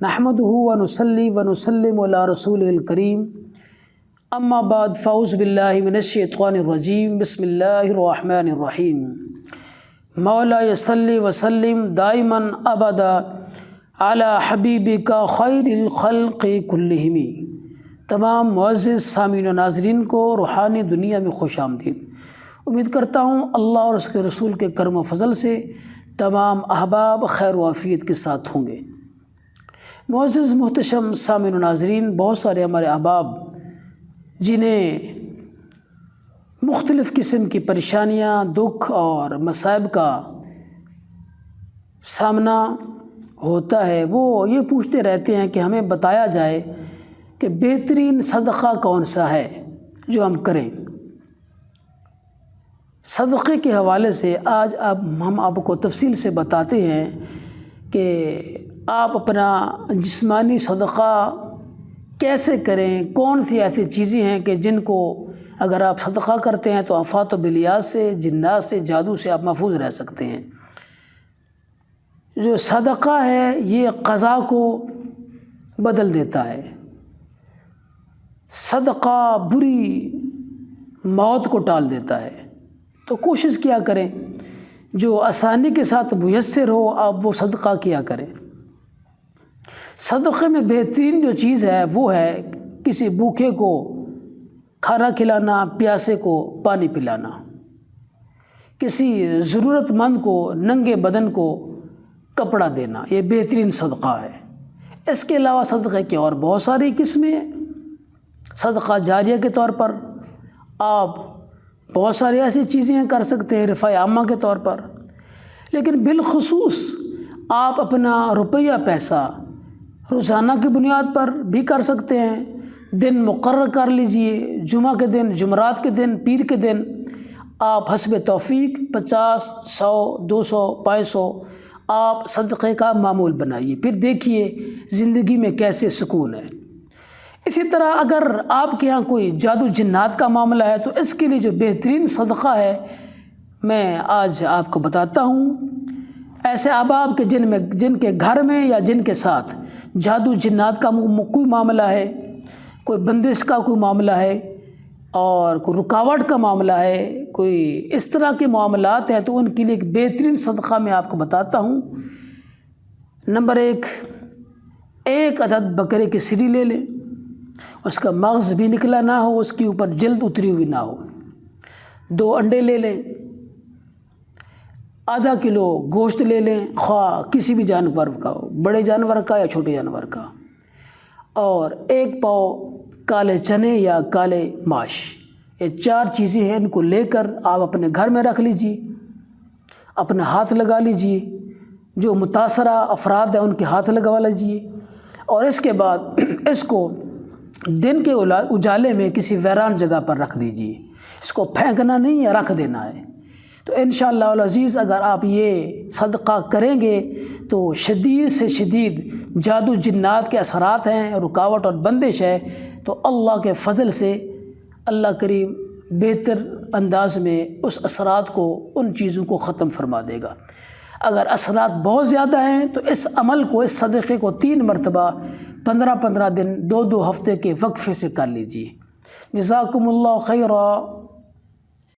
نحمدہ ونصلی ونسلم علی رسول الکریم اما بعد فاعوذ باللہ من الشیطان الرجیم بسم اللہ الرحمن الرحیم مولا صلی وسلم دائما ابدا علی حبیبک خیر الخلق کلہم۔ تمام معزز سامعین و ناظرین کو روحانی دنیا میں خوش آمدید۔ امید کرتا ہوں اللہ اور اس کے رسول کے کرم و فضل سے تمام احباب خیر و عافیت کے ساتھ ہوں گے۔ معزز محتشم سامعین و ناظرین، بہت سارے ہمارے احباب جنہیں مختلف قسم کی پریشانیاں، دکھ اور مصائب کا سامنا ہوتا ہے، وہ یہ پوچھتے رہتے ہیں کہ ہمیں بتایا جائے کہ بہترین صدقہ کون سا ہے جو ہم کریں۔ صدقے کے حوالے سے آج ہم آپ کو تفصیل سے بتاتے ہیں کہ آپ اپنا جسمانی صدقہ کیسے کریں، کون سی ایسی چیزیں ہیں کہ جن کو اگر آپ صدقہ کرتے ہیں تو آفات و بلیات سے، جنات سے، جادو سے آپ محفوظ رہ سکتے ہیں۔ جو صدقہ ہے یہ قضا کو بدل دیتا ہے، صدقہ بری موت کو ٹال دیتا ہے۔ تو کوشش کیا کریں جو آسانی کے ساتھ میسر ہو آپ وہ صدقہ کیا کریں۔ صدقے میں بہترین جو چیز ہے وہ ہے کسی بھوکے کو کھانا کھلانا، پیاسے کو پانی پلانا، کسی ضرورت مند کو ننگے بدن کو کپڑا دینا، یہ بہترین صدقہ ہے۔ اس کے علاوہ صدقے کی اور بہت ساری قسمیں ہیں۔ صدقہ جاریہ کے طور پر آپ بہت ساری ایسی چیزیں کر سکتے ہیں رفع عامہ کے طور پر، لیکن بالخصوص آپ اپنا روپیہ پیسہ روزانہ کی بنیاد پر بھی کر سکتے ہیں۔ دن مقرر کر لیجئے، جمعہ کے دن، جمعرات کے دن، پیر کے دن آپ حسب توفیق 50، 100، 200، 500 آپ صدقے کا معمول بنائیے، پھر دیکھیے زندگی میں کیسے سکون ہے۔ اسی طرح اگر آپ کے ہاں کوئی جادو جنات کا معاملہ ہے تو اس کے لیے جو بہترین صدقہ ہے میں آج آپ کو بتاتا ہوں۔ ایسے احباب کے جن کے گھر میں یا جن کے ساتھ جادو جنات کا کوئی معاملہ ہے، کوئی بندش کا کوئی معاملہ ہے اور کوئی رکاوٹ کا معاملہ ہے، کوئی اس طرح کے معاملات ہیں، تو ان کے لیے ایک بہترین صدقہ میں آپ کو بتاتا ہوں۔ نمبر 1، ایک عدد بکرے کی سری لے لیں، اس کا مغز بھی نکلا نہ ہو، اس کے اوپر جلد اتری ہوئی نہ ہو۔ 2 انڈے لے لیں، آدھا کلو گوشت لے لیں، خواہ کسی بھی جانور کا ہو، بڑے جانور کا یا چھوٹے جانور کا، اور 1 پاؤ کالے چنے یا کالے ماش۔ یہ 4 چیزیں ہیں، ان کو لے کر آپ اپنے گھر میں رکھ لیجیے، اپنا ہاتھ لگا لیجیے، جو متاثرہ افراد ہیں ان کے ہاتھ لگوا لیجیے، اور اس کے بعد اس کو دن کے اجالے میں کسی ویران جگہ پر رکھ دیجیے۔ اس کو پھینکنا نہیں ہے، رکھ دینا ہے۔ تو انشاءاللہ العزیز اگر آپ یہ صدقہ کریں گے تو شدید سے شدید جادو جنات کے اثرات ہیں، رکاوٹ اور بندش ہے، تو اللہ کے فضل سے اللہ کریم بہتر انداز میں اس اثرات کو، ان چیزوں کو ختم فرما دے گا۔ اگر اثرات بہت زیادہ ہیں تو اس عمل کو، اس صدقے کو 3 مرتبہ 15 دن، 2 ہفتے کے وقفے سے کر لیجیے۔ جزاکم اللہ خیرا۔